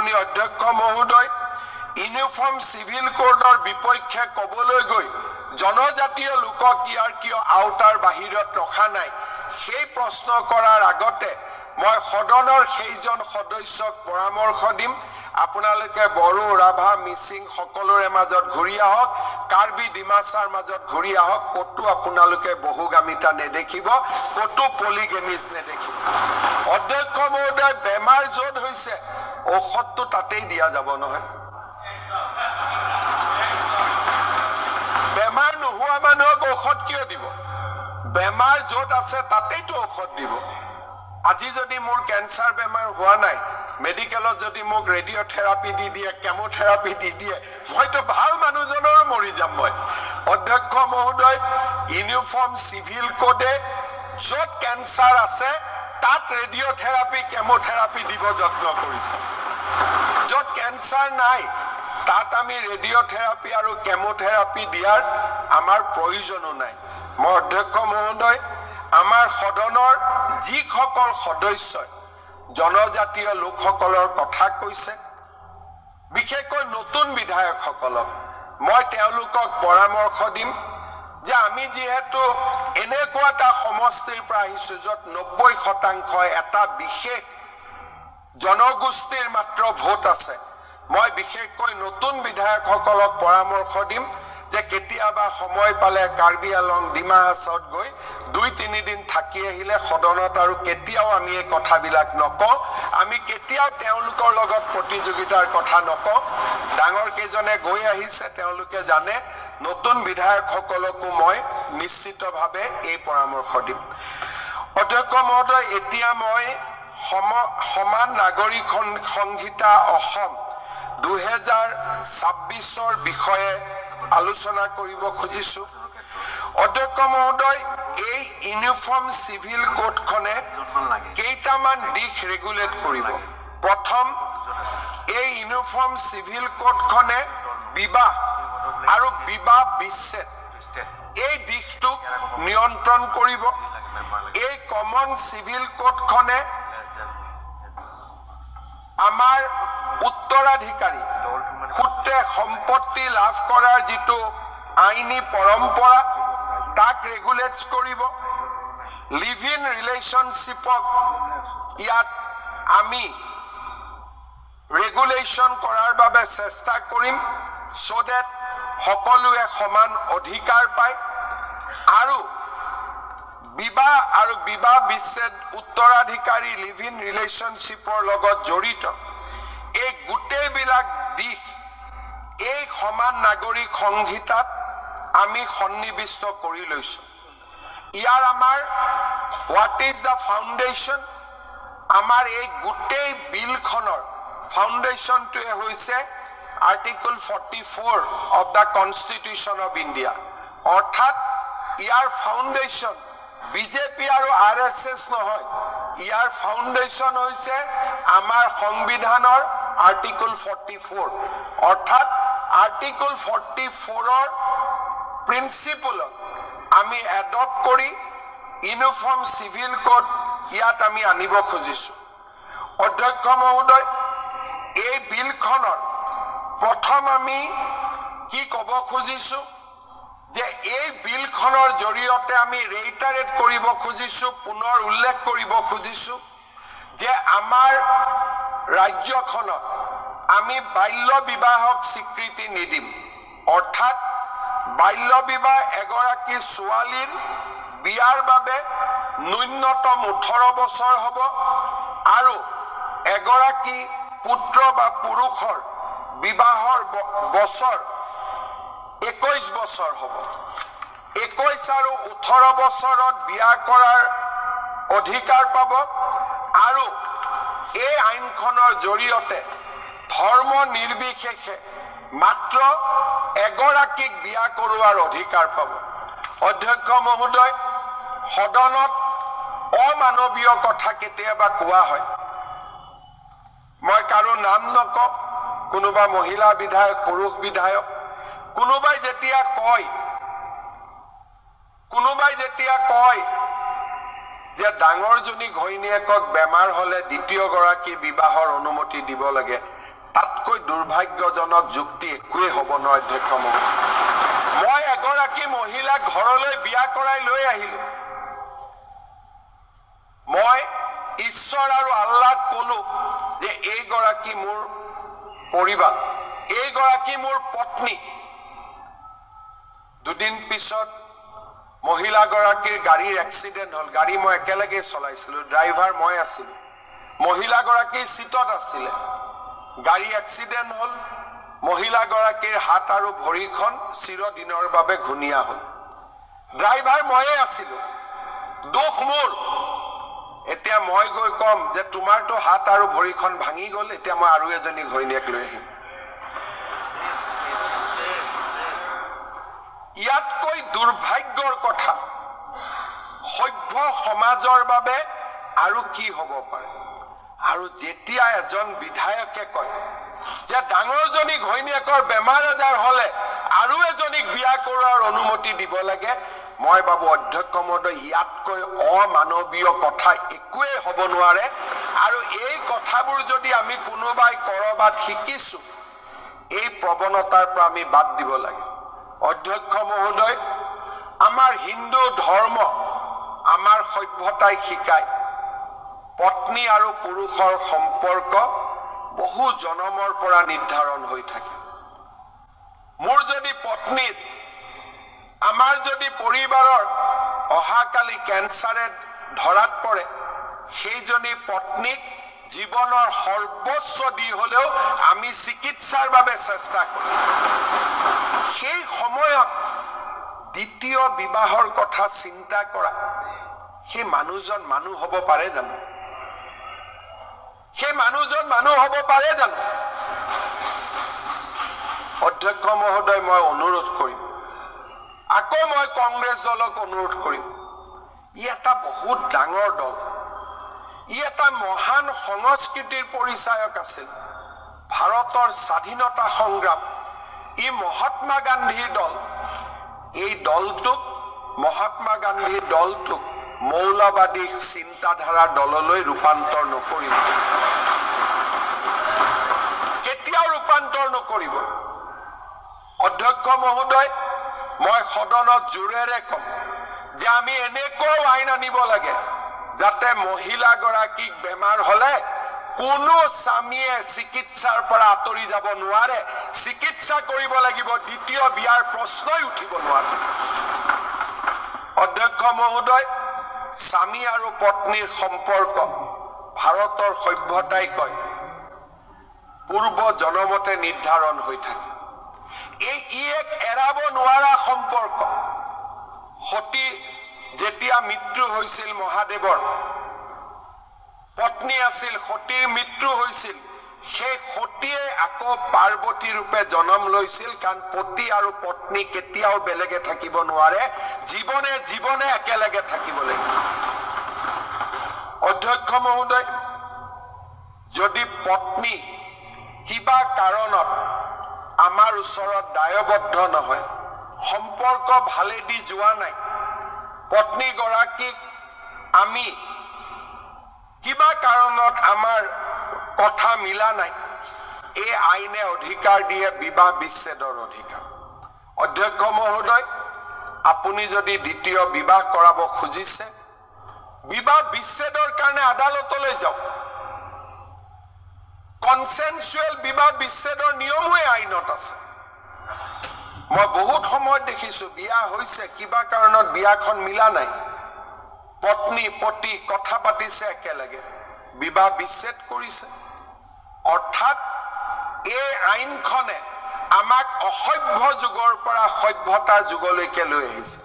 মাননীয় অধ্যক্ষ মহোদয় ইউনিফৰ্ম সিভিল কোডৰ বিপক্ষে কবলৈ গৈ জনজাতীয় লোকক ইয়াৰ কিয় আওতাৰ বাহিৰত ৰখা নাই সেই প্ৰশ্ন কৰাৰ আগতে মই সদনৰ সেইজন সদস্যক পৰামৰ্শ দিম আপোনালোকে বড়ো ৰাভা মিচিং সকলোৰে মাজত ঘূৰি আহক কাৰ্বি ডিমাছাৰ মাজত ঘূৰি আহক কতো আপোনালোকে বহুগামিতা নেদেখিব কতো পলিগেমিজ নেদেখিব অধ্যক্ষ মহোদয় বেমাৰ য'ত হৈছে ঔষধটো তাতেই দিয়া যাব নহয় বেমাৰ নোহোৱা মানুহক ঔষধ কিয় দিব বেমাৰ য'ত আছে তাতেইতো ঔষধ দিব আজি যদি মোৰ ক্যান্সাৰ বেমাৰ হোৱা নাই মেডিকেলত যদি মোক ৰেডিঅ'থেৰাপি দি দিয়ে কেমোথেৰাপি দি দিয়ে মইতো ভাল মানুহজনৰ মৰি যাম মই অধ্যক্ষ মহোদয় ইউনিফৰ্ম সিভিল কোডে য'ত ক্যান্সাৰ আছে তাত ৰেডিঅ'থেৰাপি কেমোথেৰাপি দিব যত্ন কৰিছে য'ত ক্যান্সাৰ নাই তাত আমি ৰেডিঅ'থেৰাপি আৰু কেমোথেৰাপি দিয়াৰ আমাৰ প্ৰয়োজনো নাই মই অধ্যক্ষ মহোদয় আমাৰ সদনৰ যিসকল সদস্যই জনজাতীয় লোকসকলৰ কথা কৈছে বিশেষকৈ নতুন বিধায়কসকলক মই তেওঁলোকক পৰামৰ্শ দিম যে আমি যেহেতু এনেকুৱা এটা সমষ্টিৰ পৰা আহিছো য'ত 90% এটা বিশেষ জনগোষ্ঠীৰ মাত্ৰ ভোট আছে মই বিশেষকৈ নতুন বিধায়কসকলক পৰামৰ্শ দিম যে কেতিয়াবা সময় পালে কাৰ্বি আলং ডিমা হাছাওত গৈ 2-3 দিন থাকি আহিলে সদনত আৰু কেতিয়াও আমি এই কথাবিলাক নকওঁ আমি কেতিয়াও তেওঁলোকৰ লগত প্ৰতিযোগিতাৰ কথা নকওঁ ডাঙৰ কেজনে গৈ আহিছে তেওঁলোকে জানে নতুন বিধায়কসকলকো মই নিশ্চিতভাৱে এই পৰামৰ্শ দিম অধ্যক্ষ মহোদয় এতিয়া মই সমান নাগৰিক সংহিতা অসম 2026 বিষয়ে আলোচনা কৰিব খুজিছো অধ্যক্ষ মহোদয় এই ইউনিফৰ্ম সিভিল কোডখনে কেইটামান দিশ ৰেগুলেট কৰিব প্ৰথম এই ইউনিফৰ্ম সিভিল কোডখনে বিবাহ আৰু বিবাহ বিচ্ছেদ এই দিশটোক নিয়ন্ত্ৰণ কৰিব এই কমন সিভিল কোডখনে আমাৰ উত্তৰাধিকাৰী সূত্ৰে সম্পত্তি লাভ কৰাৰ যিটো আইনী পৰম্পৰা তাক ৰেগুলেটছ কৰিব লিভ ইন ৰিলেশনশ্বিপক ইয়াত আমি ৰেগুলেশ্যন কৰাৰ বাবে চেষ্টা কৰিম so that সকলোৱে সমান অধিকাৰ পায় আৰু বিবাহ আৰু বিবাহ বিচ্ছেদ উত্তৰাধিকাৰী লিভ ইন ৰিলেশনশ্বিপৰ লগত জড়িত এই গোটেইবিলাক দিশ এই সমান নাগৰিক সংহিতাত আমি সন্নিবিষ্ট কৰি লৈছো ইয়াৰ আমাৰ হোৱাট ইজ দ্য ফাউণ্ডেশ্যন আমাৰ এই গোটেই বিলখনৰ ফাউণ্ডেশ্যনটোৱে হৈছে article 44 of the constitution of India অৰ্থাৎ ইয়াৰ ফাউণ্ডেশ্যন বিজেপি আৰু আৰএছএছ নহয় ইয়াৰ ফাউণ্ডেশ্যন হৈছে আমাৰ সংবিধানৰ আৰ্টিকল 44 অৰ্থাৎ আৰ্টিকল 44ৰ প্ৰিন্সিপল আমি এডপ্ট কৰি ইউনিফৰ্ম সিভিল কোড ইয়াত আমি আনিব খুজিছো অধ্যক্ষ মহোদয় এই বিলখনৰ প্ৰথম আমি কি ক'ব খুজিছো যে এই বিলখনৰ জৰিয়তে আমি ৰেইটাৰেট কৰিব খুজিছো পুনৰ উল্লেখ কৰিব খুজিছো যে আমাৰ ৰাজ্যখনত আমি বাল্য বিবাহক স্বীকৃতি নিদিম অৰ্থাৎ বাল্য বিবাহ এগৰাকী ছোৱালীৰ বিয়াৰ বাবে ন্যূনতম 18 বছৰ হ'ব আৰু এগৰাকী পুত্ৰ বা পুৰুষৰ বিবাহৰ বছৰ 21 বছৰ হ'ব 21 আৰু 18 বছৰত বিয়া কৰাৰ অধিকাৰ পাব আৰু এই আইনখনৰ জৰিয়তে ধৰ্ম নিৰ্বিশেষে মাত্ৰ এগৰাকীক বিয়া কৰোৱাৰ অধিকাৰ পাব অধ্যক্ষ মহোদয় সদনত অমানৱীয় কথা কেতিয়াবা কোৱা হয় মই কাৰো নাম নকওঁ কোনোবা মহিলা বিধায়ক পুৰুষ বিধায়ক কোনোবাই যেতিয়া কয় যে ডাঙৰজনী ঘৈণীয়েকক বেমাৰ হলে দ্বিতীয় গৰাকী বিবাহৰ অনুমতি দিব লাগে তাতকৈ দুৰ্ভাগ্যজনক যুক্তি একোৱেই হ'ব নোৱাৰে অধ্যক্ষ মহোদয়। মই এগৰাকী মহিলাক ঘৰলৈ বিয়া কৰাই লৈ আহিলো। মই ঈশ্বৰ আৰু আল্লাহক ক'লো যে এইগৰাকী মোৰ পৰিবাৰ, এইগৰাকী মোৰ পত্নী। দুদিন পিছত মহিলাগৰাকীৰ গাড়ীৰ এক্সিডেণ্ট হ'ল। গাড়ী মই একেলগে চলাইছিলো, ড্ৰাইভাৰ মই আছিলো, মহিলাগৰাকী চিটত আছিলে। গাড়ী এক্সিডেণ্ট হ'ল, মহিলাগৰাকীৰ হাত আৰু ভৰিখন চিৰদিনৰ বাবে ঘূণীয়া হ'ল। ড্ৰাইভাৰ ময়ে আছিলো, দোষ মোৰ। এতিয়া মই গৈ কম যে তোমাৰতো হাত আৰু ভৰিখন ভাঙি গ'ল, এতিয়া মই আৰু এজনী ঘৈণীয়েক লৈ আহিম। ইয়াতকৈ দুৰ্ভাগ্যৰ কথা সভ্য সমাজৰ বাবে আৰু কি হ'ব পাৰে? আৰু যেতিয়া এজন বিধায়কে কয় যে ডাঙৰজনী ঘৈণীয়েকৰ বেমাৰ আজাৰ হ'লে আৰু এজনীক বিয়া কৰোৱাৰ অনুমতি দিব লাগে, মই ভাবো অধ্যক্ষ মহোদয় ইয়াতকৈ অমানৱীয় কথা একোৱেই হ'ব নোৱাৰে। আৰু এই কথাবোৰ যদি আমি কোনোবাই ক'ৰবাত শিকিছো, এই প্ৰৱণতাৰ পৰা আমি বাদ দিব লাগে। অধ্যক্ষ মহোদয়, আমাৰ হিন্দু ধৰ্ম, আমাৰ সভ্যতাই শিকায় পত্নী আৰু পুৰুষৰ সম্পৰ্ক বহু জনমৰ পৰা নিৰ্ধাৰণ হৈ থাকে। মোৰ যদি পত্নীৰ, আমাৰ যদি পৰিবাৰৰ অহাকালি কেঞ্চাৰে ধৰাত পৰে, সেইজনী পত্নীক জীৱনৰ সৰ্বোচ্চ দি হ'লেও আমি চিকিৎসাৰ বাবে চেষ্টা কৰিম। সেই সময়ত দ্বিতীয় বিবাহৰ কথা চিন্তা কৰা সেই মানুহজন মানুহ হ'ব পাৰে জানো? সেই মানুহজন মানুহ হ'ব পাৰে জানো? অধ্যক্ষ মহোদয়, মই অনুৰোধ কৰিম, আকৌ মই কংগ্ৰেছ দলক অনুৰোধ কৰিম, ই এটা বহুত ডাঙৰ দল, ই এটা মহান সংস্কৃতিৰ পৰিচায়ক আছিল। ভাৰতৰ স্বাধীনতা সংগ্ৰাম, ই মহাত্মা গান্ধীৰ দল। এই দলটোক, মহাত্মা গান্ধীৰ দলটোক মৌলবাদী চিন্তাধাৰাৰ দললৈ ৰূপান্তৰ নকৰিব, কেতিয়াও ৰূপান্তৰ নকৰিব। অধ্যক্ষ মহোদয়, মই সদনত জোৰেৰে কম যে আমি এনেকুৱাও আইন আনিব লাগে যাতে মহিলাগৰাকীক বেমাৰ হ'লে কোনো স্বামীয়ে চিকিৎসাৰ পৰা আঁতৰি যাব নোৱাৰে, চিকিৎসা কৰিব লাগিব, দ্বিতীয় বিয়াৰ প্ৰশ্নই উঠিব নোৱাৰে। অধ্যক্ষ মহোদয়, স্বামী আৰু পত্নীৰ সম্পৰ্ক ভাৰতৰ সভ্যতাই কয় পূৰ্ব জনমতে নিৰ্ধাৰণ হৈ থাকে। ই এক এৰাব নোৱাৰা সম্পৰ্ক। সতী যেতিয়া মৃত্যু হৈছিল, মহাদেৱৰ পত্নী আছিল, সতীৰ মৃত্যু হৈছিল, সেই সতীয়ে আকৌ পাৰ্বতী ৰূপে জন্ম লৈছিল, কাৰণ পতি আৰু পত্নী কেতিয়াও বেলেগে থাকিব নোৱাৰে, জীৱনে জীৱনে একেলগে থাকিব লাগিব। অধ্যক্ষ মহোদয়, যদি পত্নী কিবা কাৰণত আমাৰ ওচৰত দায়বদ্ধ নহয়, সম্পৰ্ক ভালেদি যোৱা নাই, পত্নীগৰাকীক আমি কিবা কাৰণত আমাৰ কথা মিলা নাই, এই আইনে অধিকাৰ দিয়ে বিবাহ বিচ্ছেদৰ অধিকাৰ। অধ্যক্ষ মহোদয়, আপুনি যদি দ্বিতীয় বিবাহ কৰাব খুজিছে, বিবাহ বিচ্ছেদৰ কাৰণে আদালতলৈ যাওক। কনসেনচুৱেল বিবাহ বিচ্ছেদৰ নিয়মো আইনত আছে। মই বহুত সময়ত দেখিছো বিয়া হৈছে, কিবা কাৰণত বিয়াখন মিলা নাই, পত্নী পতি কথা পাতিছে একেলগে, বিবাহ বিচ্ছেদ কৰিছে। অৰ্থাৎ এই আইনখনে আমাক অসভ্য যুগৰ পৰা সভ্যতাৰ যুগলৈকে লৈ আহিছে।